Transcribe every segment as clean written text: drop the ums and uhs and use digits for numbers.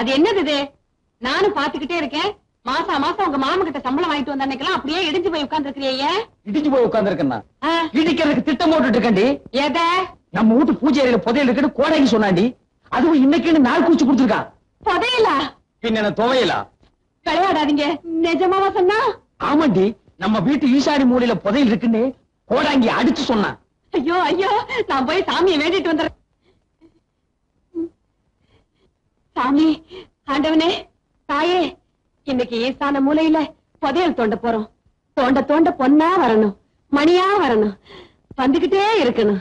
அது என்னது? நானும் பாத்துக்கிட்டே இருக்கேன். மாசா மாசம் உங்க மாமா கிட்ட சம்பளம் வாங்கிட்டு வந்தன்னைக்கெல்லாம் அப்படியே இடிஞ்சு போய் உட்கார்ந்து இருக்கிறீங்க. இடிஞ்சு போய் உட்கார்ந்து இருக்கேன்னா இடிக்கிறதுக்கு திட்டம் போட்டுட்டு இருக்கண்டி. எதை? நம்ம வீட்டு பூஜை அறையில புதையல் இருக்குன்னு கோடைக்கு சொன்னாண்டி. அதுவும் இன்னைக்குன்னு நாள் குறிச்சு கொடுத்துருக்கான். புதையலா? பின்ன துவையலா? விளையாடாதீங்க. நிஜமாவா சொன்னா? ஆமாண்டி, நம்ம வீட்டு ஈசானி மூலையில புதையல் இருக்குன்னு கோடாங்கி அடிச்சு சொன்னான். ஐயோ ஐயோ, நான் போய் சாமியை வேண்டிட்டு வந்துடுறேன். சாமி, ஆண்டவனே, தாயே, இன்னைக்கு ஈசான மூலையில புதையல் தோண்ட போறோம். தோண்ட தோண்ட பொன்னா வரணும், மணியா வரணும், வந்துகிட்டே இருக்கணும்.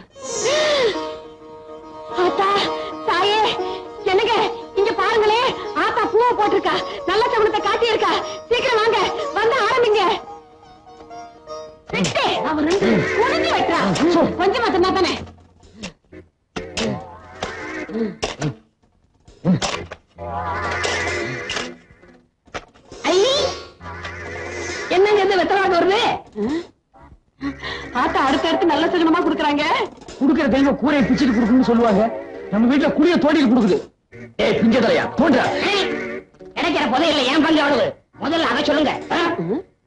ஆத்தா, தாயே, என்னங்க இங்க பாருங்களே, ஆத்தா பூவை போட்டிருக்கா, நல்ல சகுனத்தை காட்டி இருக்கா. சீக்கிரம் வாங்க, வந்து ஆரம்பிங்க. கொஞ்சமா சொன்னா தானே. என்னங்க வெத்தலாக வருது? ஆத்தா அடுத்தடுத்து நல்ல சகுனமா குடுக்கறாங்க. குடுக்கிற தெய்வம் கூரையை பிச்சுட்டு குடுக்கணும்னு சொல்லுவாங்க. நம்ம வீட்டுல குடிய தோண்டிட்டு குடுக்குது. ஏய் பிஞ்சதலையா தோன்றா, கிடைக்கிற புதையல்ல ஏன் பங்கு அவ்வளவு? முதல்ல அதை சொல்லுங்க.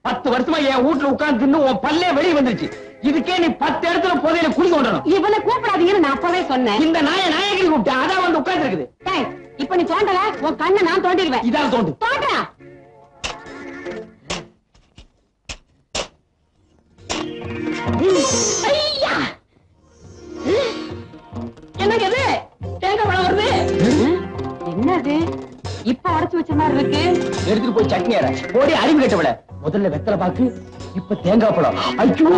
10 வருஷமா என் வீட்டுல உட்கார்ந்து தின்னு உன் பல்லே வெளியே வந்துருச்சு. இதுக்கே நீ 10 இடத்துல புதையல குடி கொண்டணும். இவனை கூப்பிடாதீங்கன்னு நான் அப்பவே சொன்னேன். இந்த நாயகி கூப்பிட்டேன், அதான் வந்து உட்கார்ந்து இருக்குது. இப்ப நீ தோண்டல, உன் கண்ணை நான் தோண்டிடுவேன். இதான் தோண்டு. தோன்றா. என்னங்க இது? தேங்காய் பழம் வருது. என்னது? இப்ப உடைச்சு வச்ச மாதிரி இருக்கு. எடுத்துட்டு போய் சட்னி அரை. போடி அறிவு கேட்டவள. முதல்ல வெத்தலை பாக்கு, இப்ப தேங்காய் பழம். ஐயோ,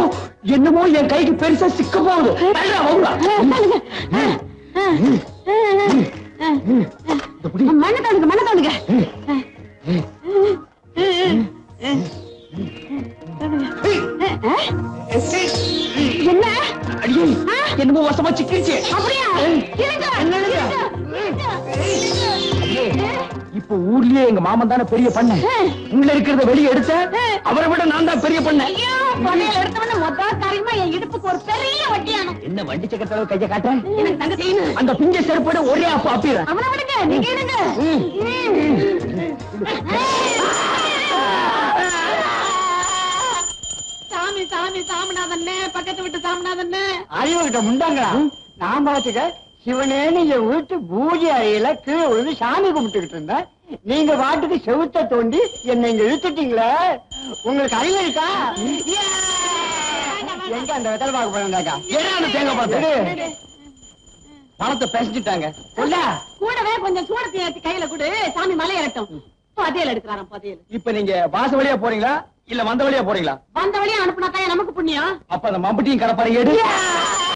என்னமோ என் கைக்கு பெருசா சிக்க போகுது. மண்ணை தோணுங்க, மண்ணை தோணுங்க. என்ன? என்னமோ வசமா சிக்கிச்சு. அப்படியா? இப்ப ஊர்லயே எங்க மாமன் தானே பெரிய பண்ண. உள்ள இருக்கிறத வெளியே எடுத்த அவரை விட நான் தான் பெரிய பண்ண. என் இடுப்புக்கு ஒரு பெரிய வட்டியானும். என்ன வண்டி சக்கரத்தளவு கைய காட்டுறேன். எனக்கு தங்க செய்யணும். அந்த பிஞ்ச செருப்போட ஒரே அப்ப அப்பிடுறேன். அவனை விடுங்க, நீங்க எடுங்க. சாமி சாமி சாமிநாதன்னே, பக்கத்து விட்டு சாமிநாதன்னே. அறிவுகிட்ட முண்டாங்களா? நான் பாத்துக்க சிவனே, நீங்க வீட்டு பூஜை அறையில கீழே விழுந்து சாமி கும்பிட்டுக்கிட்டு இருந்த. நீங்க பாட்டுக்கு செவுத்த தோண்டி என்னை இங்க இழுத்துட்டீங்களே. உங்களுக்கு அறிவு இருக்கா? எங்க அந்த வெத்தலை பாக்க போறாங்க? தேங்காய் பார்த்து பணத்தை பேசிட்டாங்க. கூடவே கொஞ்சம் சூடத்தை ஏற்றி கையில கொடு, சாமி மலை இறட்டும். புதையல் எடுக்கிறாராம், புதையல். இப்ப நீங்க வாச வழியா போறீங்களா இல்ல வந்த வழியா போறீங்களா? வந்த வழியா அனுப்புனாக்கா நமக்கு புண்ணியம். அப்ப அந்த மம்பட்டியும் கடப்பாரு எடு.